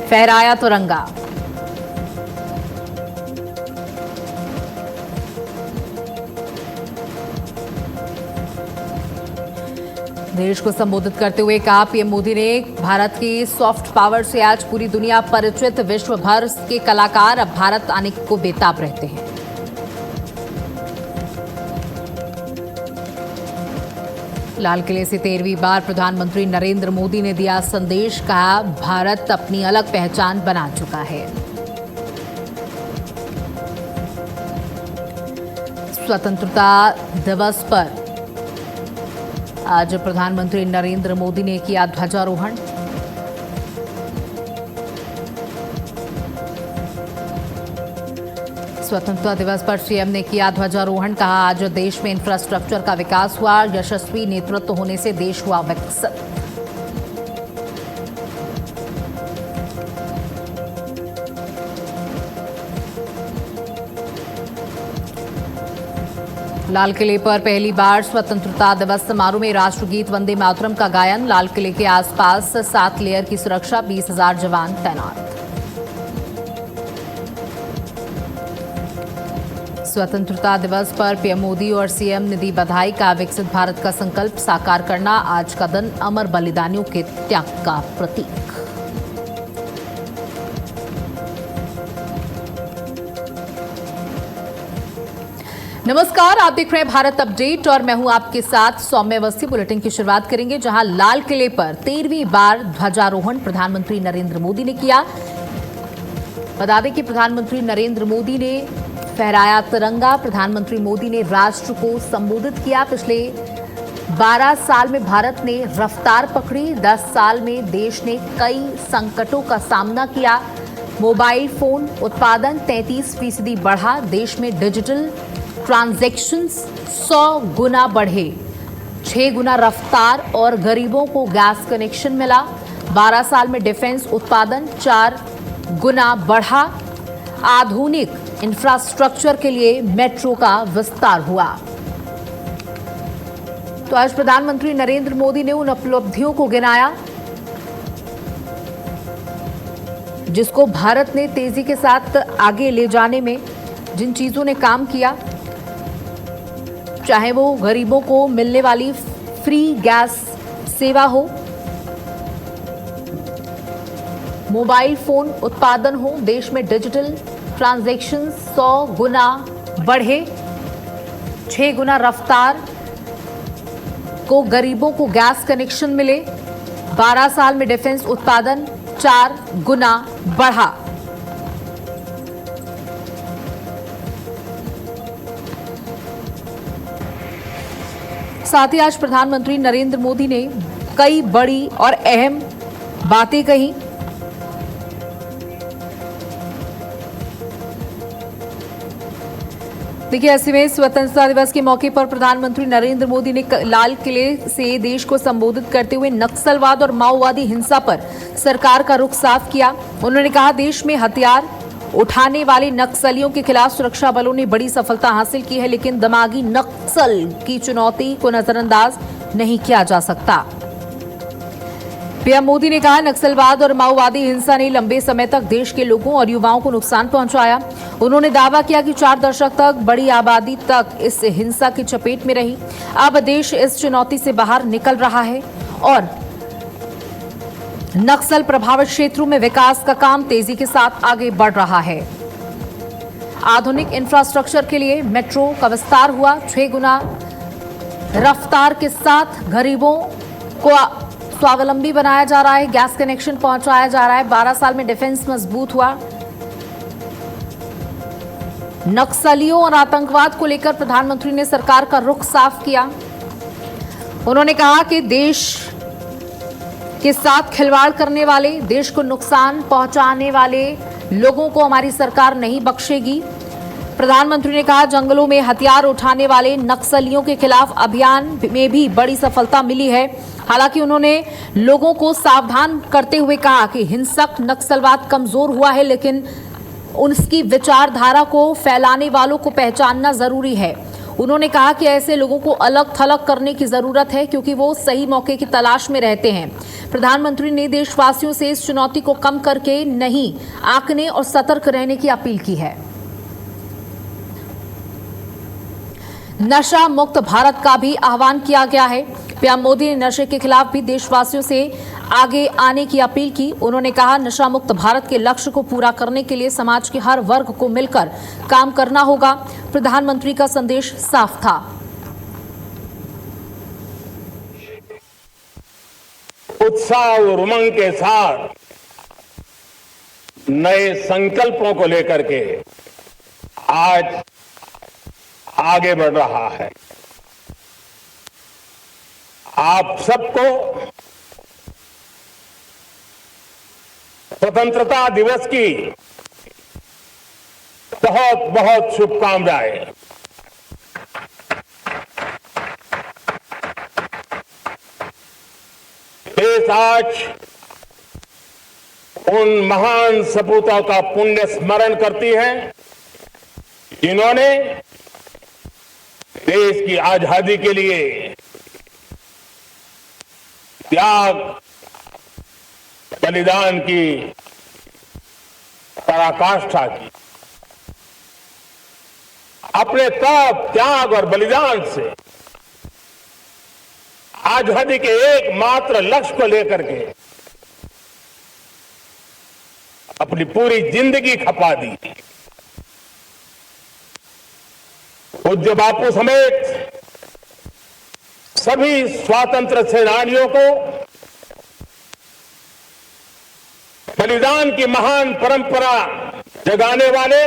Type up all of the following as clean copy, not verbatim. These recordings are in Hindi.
फहराया तिरंगा। देश को संबोधित करते हुए कहा, पीएम मोदी ने भारत की सॉफ्ट पावर से आज पूरी दुनिया परिचित, विश्व भर के कलाकार अब भारत आने को बेताब रहते हैं। लाल किले से 13वीं बार प्रधानमंत्री नरेंद्र मोदी ने दिया संदेश, कहा भारत अपनी अलग पहचान बना चुका है। स्वतंत्रता दिवस पर आज प्रधानमंत्री नरेंद्र मोदी ने किया ध्वजारोहण। स्वतंत्रता दिवस पर सीएम ने किया ध्वजारोहण, कहा आज देश में इंफ्रास्ट्रक्चर का विकास हुआ, यशस्वी नेतृत्व होने से देश हुआ विकसित। लाल किले पर पहली बार स्वतंत्रता दिवस समारोह में राष्ट्रगीत वंदे मातरम का गायन। लाल किले के आसपास 7 लेयर की सुरक्षा, 20,000 जवान तैनात। स्वतंत्रता दिवस पर पीएम मोदी और सीएम ने दी बधाई, का विकसित भारत का संकल्प साकार करना आज का दिन अमर बलिदानियों के त्याग का प्रतीक। नमस्कार, आप देख रहे हैं भारत अपडेट और मैं हूं आपके साथ सौम्य अवस्थी। बुलेटिन की शुरुआत करेंगे जहां लाल किले पर 13वीं बार ध्वजारोहण प्रधानमंत्री नरेंद्र मोदी ने किया। बता दें कि प्रधानमंत्री नरेंद्र मोदी ने फहराया तिरंगा। प्रधानमंत्री मोदी ने राष्ट्र को संबोधित किया। पिछले 12 साल में भारत ने रफ्तार पकड़ी। 10 साल में देश ने कई संकटों का सामना किया। मोबाइल फोन उत्पादन 33% बढ़ा। देश में डिजिटल ट्रांजैक्शंस 100 गुना बढ़े। 6 गुना रफ्तार और गरीबों को गैस कनेक्शन मिला। 12 साल में डिफेंस उत्पादन 4 गुना बढ़ा। आधुनिक इंफ्रास्ट्रक्चर के लिए मेट्रो का विस्तार हुआ। तो आज प्रधानमंत्री नरेंद्र मोदी ने उन उपलब्धियों को गिनाया जिसको भारत ने तेजी के साथ आगे ले जाने में जिन चीजों ने काम किया, चाहे वो गरीबों को मिलने वाली फ्री गैस सेवा हो, मोबाइल फोन उत्पादन हो, देश में डिजिटल ट्रांजैक्शन 100 गुना बढ़े, 6 गुना रफ्तार को गरीबों को गैस कनेक्शन मिले, 12 साल में डिफेंस उत्पादन 4 गुना बढ़ा। साथ ही आज प्रधानमंत्री नरेंद्र मोदी ने कई बड़ी और अहम बातें कही। देखिए, ऐसे में स्वतंत्रता दिवस के मौके पर प्रधानमंत्री नरेंद्र मोदी ने लाल किले से देश को संबोधित करते हुए नक्सलवाद और माओवादी हिंसा पर सरकार का रुख साफ किया। उन्होंने कहा, देश में हथियार उठाने वाले नक्सलियों के खिलाफ सुरक्षा बलों ने बड़ी सफलता हासिल की है, लेकिन दिमागी नक्सल की चुनौती को नजरअंदाज नहीं किया जा सकता। पीएम मोदी ने कहा, नक्सलवाद और माओवादी हिंसा ने लंबे समय तक देश के लोगों और युवाओं को नुकसान पहुंचाया। उन्होंने दावा किया कि 4 दशक तक बड़ी आबादी तक इस हिंसा की चपेट में रही। अब देश इस चुनौती से बाहर निकल रहा है और नक्सल प्रभावित क्षेत्रों में विकास का काम तेजी के साथ आगे बढ़ रहा है। आधुनिक इंफ्रास्ट्रक्चर के लिए मेट्रो का विस्तार हुआ। 6 गुना रफ्तार के साथ गरीबों को स्वावलंबी बनाया जा रहा है, गैस कनेक्शन पहुंचाया जा रहा है। 12 साल में डिफेंस मजबूत हुआ। नक्सलियों और आतंकवाद को लेकर प्रधानमंत्री ने सरकार का रुख साफ किया। उन्होंने कहा कि देश के साथ खिलवाड़ करने वाले, देश को नुकसान पहुंचाने वाले लोगों को हमारी सरकार नहीं बख्शेगी। प्रधानमंत्री ने कहा, जंगलों में हथियार उठाने वाले नक्सलियों के खिलाफ अभियान में भी बड़ी सफलता मिली है। हालांकि उन्होंने लोगों को सावधान करते हुए कहा कि हिंसक नक्सलवाद कमजोर हुआ है, लेकिन उसकी विचारधारा को फैलाने वालों को पहचानना जरूरी है। उन्होंने कहा कि ऐसे लोगों को अलग थलग करने की जरूरत है क्योंकि वो सही मौके की तलाश में रहते हैं। प्रधानमंत्री ने देशवासियों से इस चुनौती को कम करके नहीं आंकने और सतर्क रहने की अपील की है। नशा मुक्त भारत का भी आह्वान किया गया है। पीएम मोदी ने नशे के खिलाफ भी देशवासियों से आगे आने की अपील की। उन्होंने कहा, नशा मुक्त भारत के लक्ष्य को पूरा करने के लिए समाज के हर वर्ग को मिलकर काम करना होगा। प्रधानमंत्री का संदेश साफ था। उत्साह और उमंग के साथ नए संकल्पों को लेकर के आज आगे बढ़ रहा है। आप सबको स्वतंत्रता दिवस की बहुत बहुत शुभकामनाएं। देश आज उन महान सपूतों का पुण्य स्मरण करती है जिन्होंने देश की आजादी के लिए त्याग बलिदान की पराकाष्ठा की। अपने तप, त्याग और बलिदान से आजादी के एकमात्र लक्ष्य को लेकर के अपनी पूरी जिंदगी खपा दी। पूज्य बापू समेत सभी स्वातंत्र सेनानियों को बलिदान की महान परंपरा जगाने वाले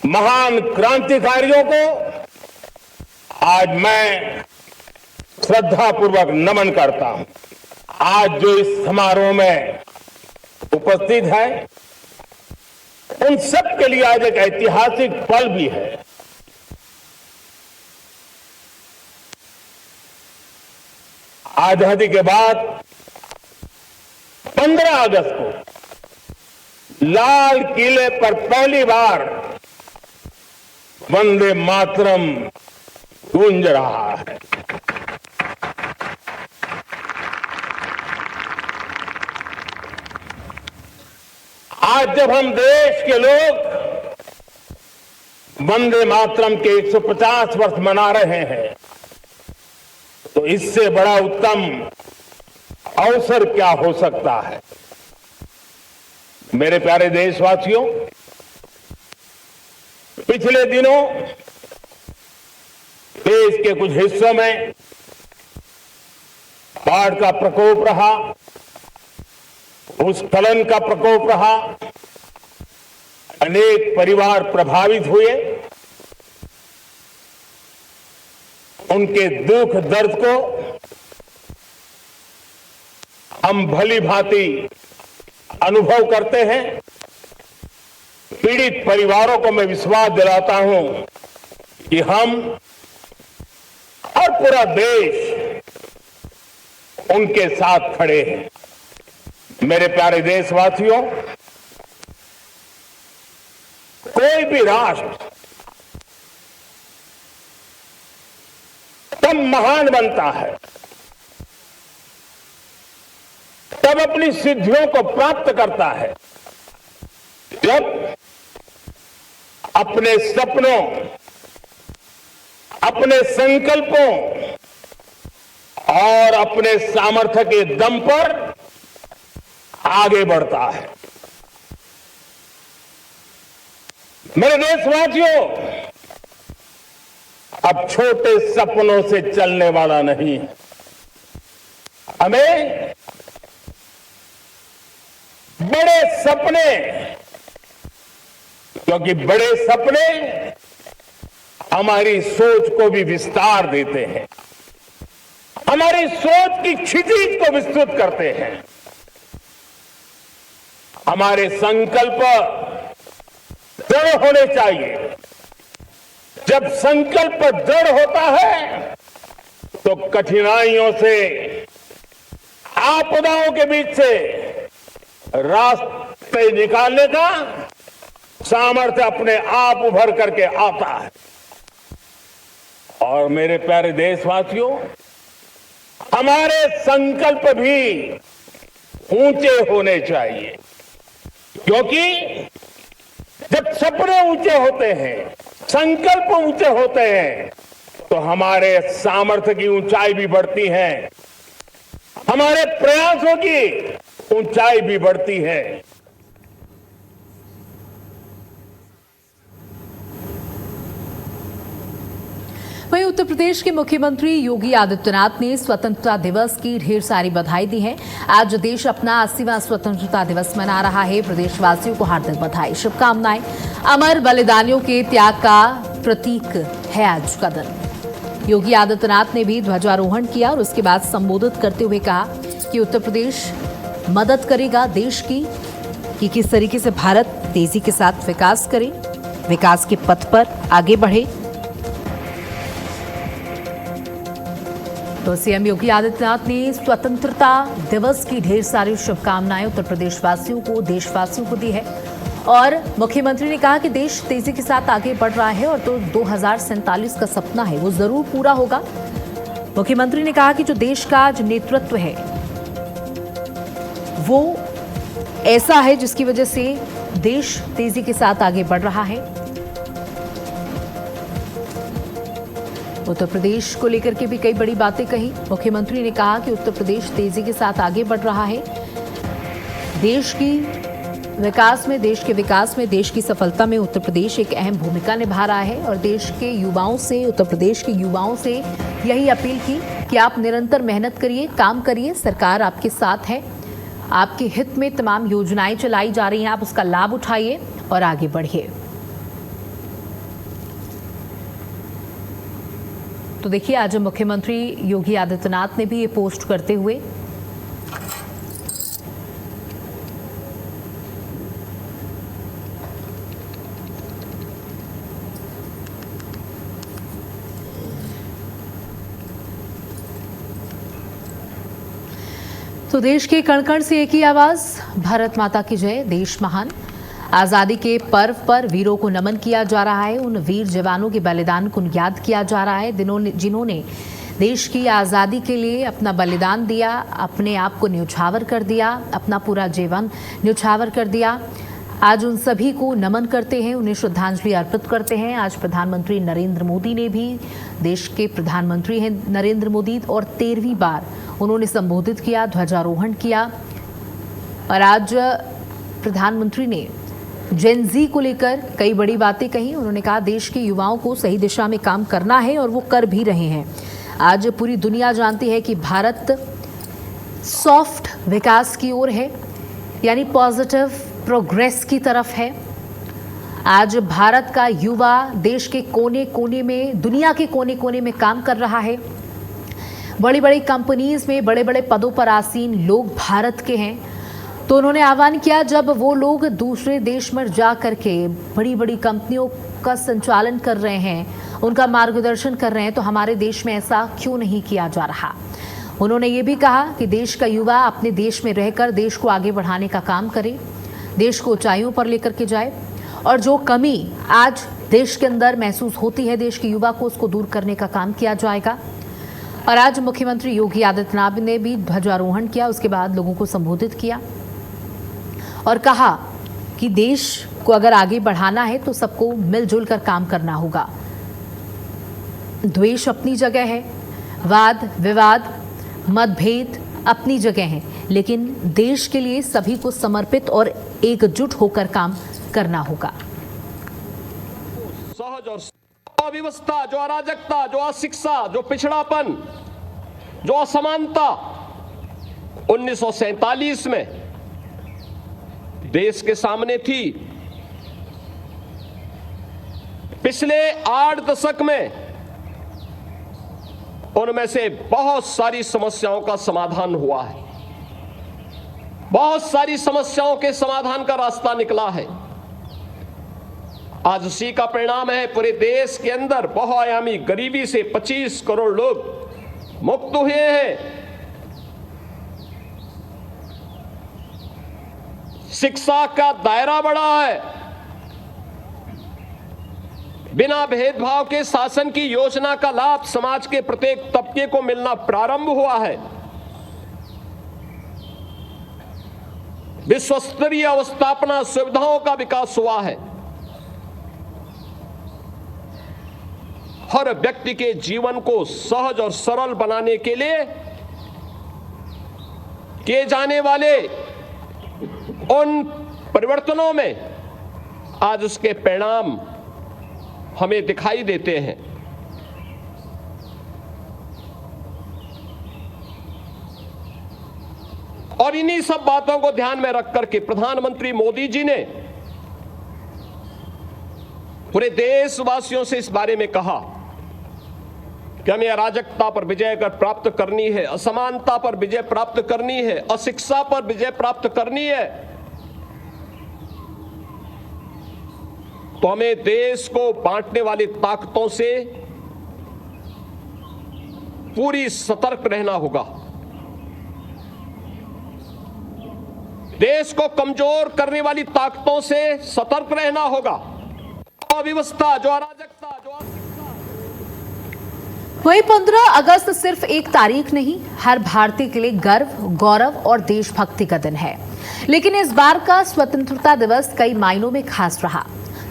महान क्रांतिकारियों को आज मैं श्रद्धापूर्वक नमन करता हूं। आज जो इस समारोह में उपस्थित है उन सब के लिए आज एक ऐतिहासिक पल भी है। आजादी के बाद 15 अगस्त को लाल किले पर पहली बार वंदे मातरम गूंज रहा है। आज जब हम देश के लोग वंदे मातरम के 150 वर्ष मना रहे हैं तो इससे बड़ा उत्तम अवसर क्या हो सकता है। मेरे प्यारे देशवासियों, पिछले दिनों देश के कुछ हिस्सों में बाढ़ का प्रकोप रहा, भूस्खलन का प्रकोप रहा, अनेक परिवार प्रभावित हुए। उनके दुख दर्द को हम भली भांति अनुभव करते हैं। पीड़ित परिवारों को मैं विश्वास दिलाता हूं कि हम और पूरा देश उनके साथ खड़े हैं। मेरे प्यारे देशवासियों, कोई भी राष्ट्र तब महान बनता है, तब अपनी सिद्धियों को प्राप्त करता है, जब अपने सपनों, अपने संकल्पों और अपने सामर्थ्य के दम पर आगे बढ़ता है। मेरे देशवासियों, अब छोटे सपनों से चलने वाला नहीं है। हमें बड़े सपने, क्योंकि बड़े सपने हमारी सोच को भी विस्तार देते हैं, हमारी सोच की क्षितिज को विस्तृत करते हैं। हमारे संकल्प दृढ़ होने चाहिए। जब संकल्प दृढ़ होता है तो कठिनाइयों से, आपदाओं के बीच से रास्ते निकालने का सामर्थ्य अपने आप उभर करके आता है। और मेरे प्यारे देशवासियों, हमारे संकल्प भी ऊंचे होने चाहिए, क्योंकि जब सपने ऊंचे होते हैं, संकल्प ऊंचे होते हैं, तो हमारे सामर्थ्य की ऊंचाई भी बढ़ती है, हमारे प्रयासों की ऊंचाई भी बढ़ती है। वहीं उत्तर प्रदेश के मुख्यमंत्री योगी आदित्यनाथ ने स्वतंत्रता दिवस की ढेर सारी बधाई दी है। आज देश अपना 80वां स्वतंत्रता दिवस मना रहा है। प्रदेशवासियों को हार्दिक बधाई, शुभकामनाएं। अमर बलिदानियों के त्याग का प्रतीक है आज का दिन। योगी आदित्यनाथ ने भी ध्वजारोहण किया और उसके बाद संबोधित करते हुए कहा कि उत्तर प्रदेश मदद करेगा देश की कि किस तरीके से भारत तेजी के साथ विकास करे, विकास के पथ पर आगे बढ़े। तो सीएम योगी आदित्यनाथ ने स्वतंत्रता दिवस की ढेर सारी शुभकामनाएं उत्तर प्रदेश वासियों को, देशवासियों को दी है। और मुख्यमंत्री ने कहा कि देश तेजी के साथ आगे बढ़ रहा है और तो 2047 का सपना है वो जरूर पूरा होगा। मुख्यमंत्री ने कहा कि जो देश का जो नेतृत्व है वो ऐसा है जिसकी वजह से देश तेजी के साथ आगे बढ़ रहा है। उत्तर प्रदेश को लेकर के भी कई बड़ी बातें कही। मुख्यमंत्री ने कहा कि उत्तर प्रदेश तेजी के साथ आगे बढ़ रहा है, देश की विकास में, देश के विकास में, देश की सफलता में उत्तर प्रदेश एक अहम भूमिका निभा रहा है। और देश के युवाओं से, उत्तर प्रदेश के युवाओं से यही अपील की कि आप निरंतर मेहनत करिए, काम करिए, सरकार आपके साथ है, आपके हित में तमाम योजनाएं चलाई जा रही हैं, आप उसका लाभ उठाइए और आगे बढ़िए। तो देखिए, आज मुख्यमंत्री योगी आदित्यनाथ ने भी ये पोस्ट करते हुए तो देश के कण कण से एक ही आवाज, भारत माता की जय, देश महान। आजादी के पर्व पर वीरों को नमन किया जा रहा है। उन वीर जवानों के बलिदान को याद किया जा रहा है जिन्होंने देश की आज़ादी के लिए अपना बलिदान दिया, अपने आप को न्यौछावर कर दिया, अपना पूरा जीवन न्यौछावर कर दिया। आज उन सभी को नमन करते हैं, उन्हें श्रद्धांजलि अर्पित करते हैं। आज प्रधानमंत्री नरेंद्र मोदी ने भी, देश के प्रधानमंत्री हैं नरेंद्र मोदी, और 13वीं बार उन्होंने संबोधित किया, ध्वजारोहण किया। और आज प्रधानमंत्री ने जेन ज़ी को लेकर कई बड़ी बातें कही। उन्होंने कहा देश के युवाओं को सही दिशा में काम करना है और वो कर भी रहे हैं। आज पूरी दुनिया जानती है कि भारत सॉफ्ट विकास की ओर है, यानी पॉजिटिव प्रोग्रेस की तरफ है। आज भारत का युवा देश के कोने कोने में, दुनिया के कोने कोने में काम कर रहा है। बड़ी बड़ी कंपनीज में बड़े बड़े पदों पर आसीन लोग भारत के हैं। तो उन्होंने आह्वान किया, जब वो लोग दूसरे देश में जा करके बड़ी बड़ी कंपनियों का संचालन कर रहे हैं, उनका मार्गदर्शन कर रहे हैं, तो हमारे देश में ऐसा क्यों नहीं किया जा रहा। उन्होंने ये भी कहा कि देश का युवा अपने देश में रहकर देश को आगे बढ़ाने का काम करे, देश को ऊंचाइयों पर लेकर के जाए, और जो कमी आज देश के अंदर महसूस होती है देश के युवा को, उसको दूर करने का काम किया जाएगा। और आज मुख्यमंत्री योगी आदित्यनाथ ने भी ध्वजारोहण किया, उसके बाद लोगों को संबोधित किया और कहा कि देश को अगर आगे बढ़ाना है तो सबको मिलजुल कर काम करना होगा। द्वेष अपनी जगह है, वाद विवाद मतभेद अपनी जगह है, लेकिन देश के लिए सभी को समर्पित और एकजुट होकर काम करना होगा। सहज और अव्यवस्था, जो अराजकता, जो अशिक्षा, जो पिछड़ापन, जो असमानता 1947 में देश के सामने थी, पिछले 8 दशक में उनमें से बहुत सारी समस्याओं का समाधान हुआ है। बहुत सारी समस्याओं के समाधान का रास्ता निकला है। आज उसी का परिणाम है, पूरे देश के अंदर बहुआयामी गरीबी से 25 करोड़ लोग मुक्त हुए हैं। शिक्षा का दायरा बढ़ा है, बिना भेदभाव के शासन की योजना का लाभ समाज के प्रत्येक तबके को मिलना प्रारंभ हुआ है। विश्व स्तरीय अवस्थापना सुविधाओं का विकास हुआ है। हर व्यक्ति के जीवन को सहज और सरल बनाने के लिए किए जाने वाले उन परिवर्तनों में आज उसके परिणाम हमें दिखाई देते हैं। और इन्हीं सब बातों को ध्यान में रख करके प्रधानमंत्री मोदी जी ने पूरे देशवासियों से इस बारे में कहा कि हमें अराजकता पर विजय प्राप्त करनी है, असमानता पर विजय प्राप्त करनी है, अशिक्षा पर विजय प्राप्त करनी है। तो हमें देश को बांटने वाली ताकतों से पूरी सतर्क रहना होगा। देश को कमजोर करने वाली ताकतों से सतर्क रहना होगा। अव्यवस्था, जो अराजकता, जो वही 15 अगस्त सिर्फ एक तारीख नहीं, हर भारतीय के लिए गर्व, गौरव और देशभक्ति का दिन है। लेकिन इस बार का स्वतंत्रता दिवस कई मायनों में खास रहा।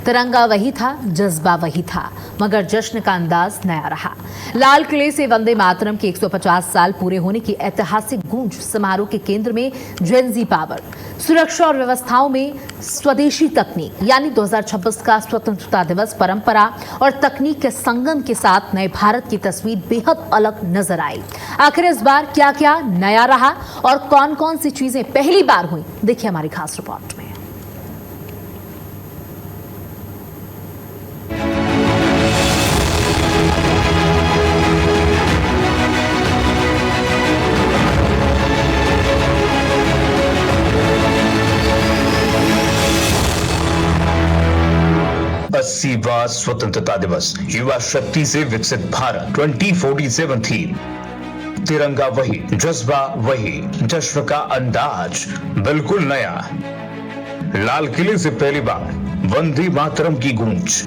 तिरंगा वही था, जज्बा वही था, मगर जश्न का अंदाज नया रहा। लाल किले से वंदे मातरम के 150 साल पूरे होने की ऐतिहासिक गूंज, समारोह के केंद्र में जेन ज़ी पावर, सुरक्षा और व्यवस्थाओं में स्वदेशी तकनीक, यानी 2026 का स्वतंत्रता दिवस परंपरा और तकनीक के संगम के साथ नए भारत की तस्वीर बेहद अलग नजर आई। आखिर इस बार क्या क्या नया रहा और कौन कौन सी चीजें पहली बार हुई, देखिए हमारी खास रिपोर्ट में। अस्सीवां स्वतंत्रता दिवस, युवा शक्ति से विकसित भारत 2047 थीम। तिरंगा वही, जज्बा वही, जश्न का अंदाज बिल्कुल नया। लाल किले से पहली बार वंदे मातरम की गूंज,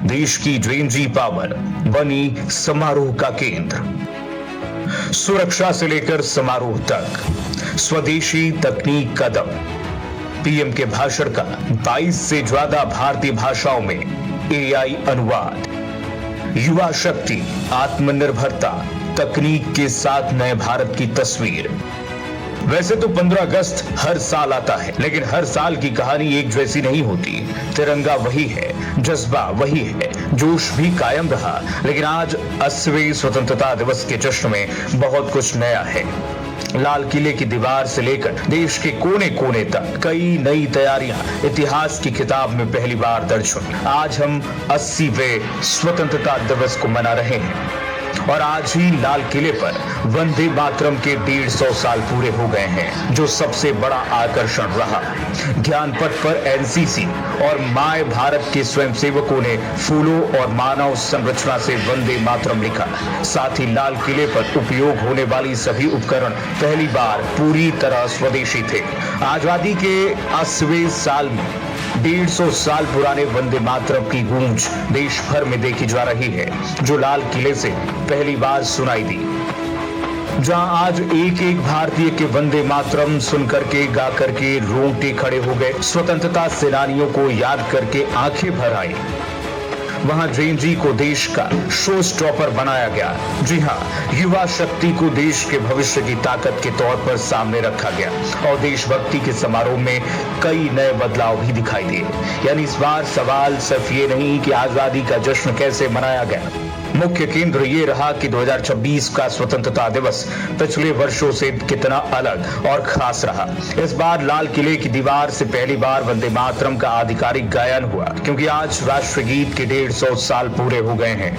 देश की जेन ज़ी पावर बनी समारोह का केंद्र। सुरक्षा से लेकर समारोह तक स्वदेशी तकनीक का दम। पीएम के भाषण का 22 से ज्यादा भारतीय भाषाओं में एआई अनुवाद। युवा शक्ति, आत्मनिर्भरता, तकनीक के साथ नए भारत की तस्वीर। वैसे तो 15 अगस्त हर साल आता है, लेकिन हर साल की कहानी एक जैसी नहीं होती। तिरंगा वही है, जज्बा वही है, जोश भी कायम रहा, लेकिन आज 80वें स्वतंत्रता दिवस के जश्न में बहुत कुछ नया है। लाल किले की दीवार से लेकर देश के कोने कोने तक कई नई तैयारियां इतिहास की किताब में पहली बार दर्ज हुई। आज हम 80वें स्वतंत्रता दिवस को मना रहे हैं और आज ही लाल किले पर वंदे मातरम के 150 साल पूरे हो गए हैं, जो सबसे बड़ा आकर्षण रहा। ज्ञानपथ पर एनसीसी और माय भारत के स्वयंसेवकों ने फूलों और मानव संरचना से वंदे मातरम लिखा। साथ ही लाल किले पर उपयोग होने वाली सभी उपकरण पहली बार पूरी तरह स्वदेशी थे। आजादी के 80वें साल में 150 साल पुराने वंदे मातरम की गूंज देश भर में देखी जा रही है, जो लाल किले से पहली बार सुनाई दी। जहां आज एक एक भारतीय के वंदे मातरम सुन करके, गा करके रोंगटे खड़े हो गए, स्वतंत्रता सेनानियों को याद करके आंखें भर आई, वहां जेन ज़ी को देश का शो स्टॉपर बनाया गया। जी हाँ, युवा शक्ति को देश के भविष्य की ताकत के तौर पर सामने रखा गया और देशभक्ति के समारोह में कई नए बदलाव भी दिखाई दिए। यानी इस बार सवाल सिर्फ ये नहीं कि आजादी का जश्न कैसे मनाया गया, मुख्य केंद्र ये रहा कि 2026 का स्वतंत्रता दिवस पिछले वर्षों से कितना अलग और खास रहा। इस बार लाल किले की दीवार से पहली बार वंदे मातरम का आधिकारिक गायन हुआ, क्योंकि आज राष्ट्रगीत के 150 साल पूरे हो गए हैं।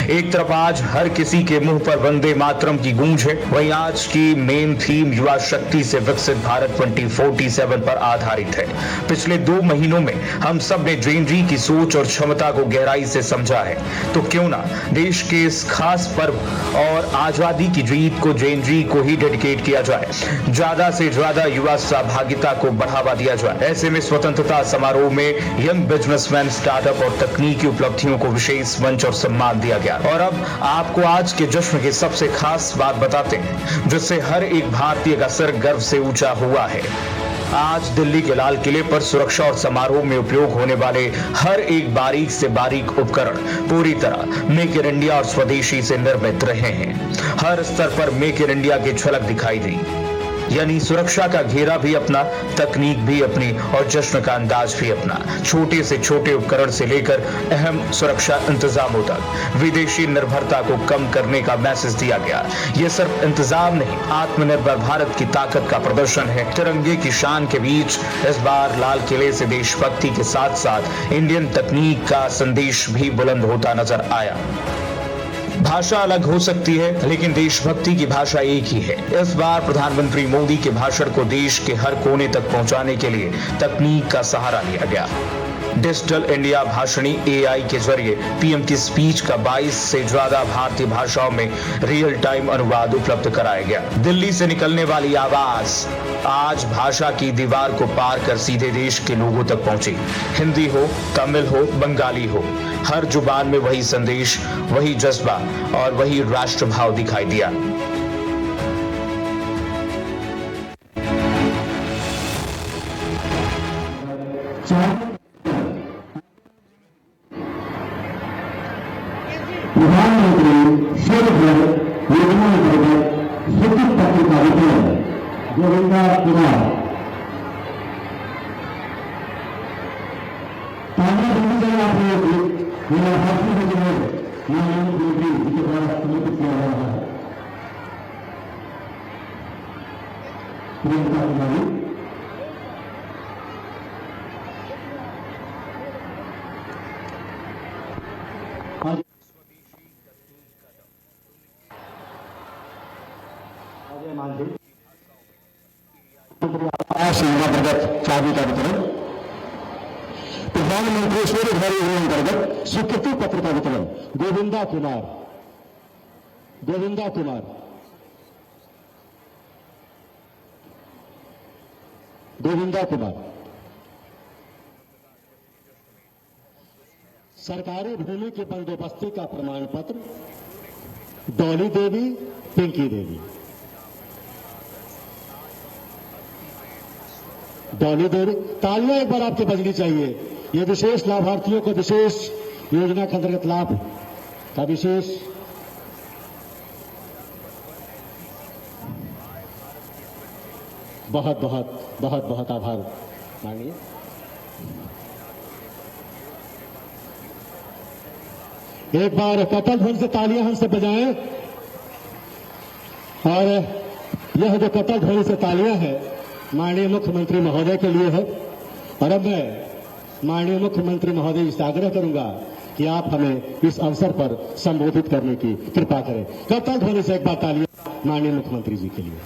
एक तरफ आज हर किसी के मुंह पर वंदे मातरम की गूंज है, वहीं आज की मेन थीम युवा शक्ति से विकसित भारत 2047 पर आधारित है। पिछले 2 महीनों में हम सब ने जेनजी की सोच और क्षमता को गहराई से समझा है, तो क्यों ना देश के इस खास पर्व और आजादी की जीत को जेनजी को ही डेडिकेट किया जाए, ज्यादा से ज्यादा युवा सहभागिता को बढ़ावा दिया जाए। ऐसे में स्वतंत्रता समारोह में यंग बिजनेसमैन, स्टार्टअप और तकनीकी उपलब्धियों को विशेष मंच और सम्मान दिया गया। और अब आपको आज के जश्न की सबसे खास बात बताते हैं, जिससे हर एक भारतीय का सर गर्व से ऊंचा हुआ है। आज दिल्ली के लाल किले पर सुरक्षा और समारोह में उपयोग होने वाले हर एक बारीक से बारीक उपकरण पूरी तरह मेक इन इंडिया और स्वदेशी से निर्मित रहे हैं। हर स्तर पर मेक इन इंडिया की झलक दिखाई दी, यानी सुरक्षा का घेरा भी अपना, तकनीक भी अपनी और जश्न का अंदाज भी अपना। छोटे से छोटे उपकरण से लेकर अहम सुरक्षा इंतजामों तक विदेशी निर्भरता को कम करने का मैसेज दिया गया। यह सिर्फ इंतजाम नहीं, आत्मनिर्भर भारत की ताकत का प्रदर्शन है। तिरंगे की शान के बीच इस बार लाल किले से देशभक्ति के साथ साथ इंडियन तकनीक का संदेश भी बुलंद होता नजर आया। भाषा अलग हो सकती है, लेकिन देशभक्ति की भाषा एक ही है। इस बार प्रधानमंत्री मोदी के भाषण को देश के हर कोने तक पहुंचाने के लिए तकनीक का सहारा लिया गया। डिजिटल इंडिया भाषणी AI के जरिए पीएम की स्पीच का 22 से ज्यादा भारतीय भाषाओं में रियल टाइम अनुवाद उपलब्ध कराया गया। दिल्ली से निकलने वाली आवाज आज भाषा की दीवार को पार कर सीधे देश के लोगों तक पहुंची। हिंदी हो, तमिल हो, बंगाली हो, हर जुबान में वही संदेश, वही जज्बा और वही राष्ट्रभाव दिखाई दिया। प्रधानमंत्री स्वनिर्भर योजना अंतर्गत सूचित पत्रिका वितरण गोविंदा कुमार के द्वारा समर्पित किया जा रहा है। प्रियंका कुमारी चाबी का वितरण, प्रधानमंत्री स्वनिर्भर योजना अंतर्गत स्वीकृति पत्र का वितरण गोविंदा कुमार सरकारी भूमि की बंदोबस्ती का प्रमाण पत्र डॉली देवी, पिंकी देवी। डॉली देवी, तालियां एक बार आपके बजनी चाहिए। ये विशेष लाभार्थियों को विशेष योजना के अंतर्गत लाभ का विशेष बहुत बहुत बहुत बहुत आभार मानिए। एक बार कटल ध्वनि से तालियां हम सब बजाएं। और यह जो कटल ध्वनि से तालियां है माननीय मुख्यमंत्री महोदय के लिए है। और अब मैं माननीय मुख्यमंत्री महोदय से आग्रह करूंगा कि आप हमें इस अवसर पर संबोधित करने की कृपा करें। कटल ध्वनि से एक बार तालियां माननीय मुख्यमंत्री जी के लिए।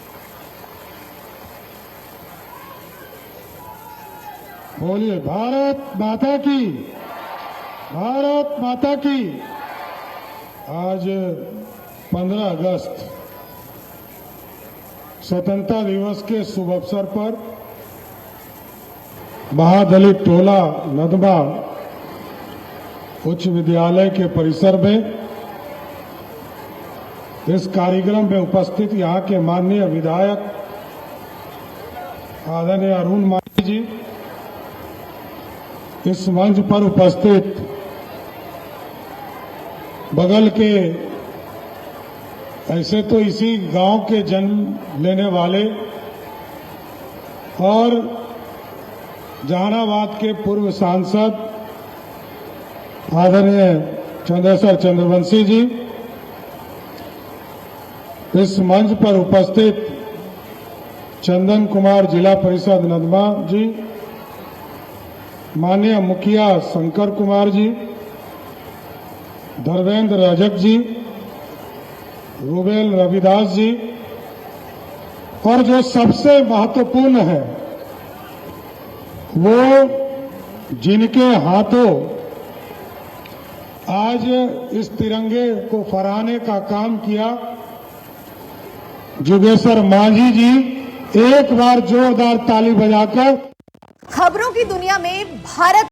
बोलिए भारत माता की, भारत माता की। आज 15 अगस्त स्वतंत्रता दिवस के शुभ अवसर पर महादलित टोला नदमा उच्च विद्यालय के परिसर में इस कार्यक्रम में उपस्थित यहाँ के माननीय विधायक आदरणीय अरुण मांझी जी, इस मंच पर उपस्थित बगल के, ऐसे तो इसी गांव के जन्म लेने वाले और जहानाबाद के पूर्व सांसद आदरणीय चंद्रेश्वर चंद्रवंशी जी, इस मंच पर उपस्थित चंदन कुमार जिला परिषद नदमा जी, माननीय मुखिया शंकर कुमार जी, धर्मेंद्र रजक जी, रूबेल रविदास जी, और जो सबसे महत्वपूर्ण है वो जिनके हाथों आज इस तिरंगे को फहराने का काम किया, जुगेश्वर मांझी जी, एक बार जोरदार ताली बजाकर। खबरों की दुनिया में भारत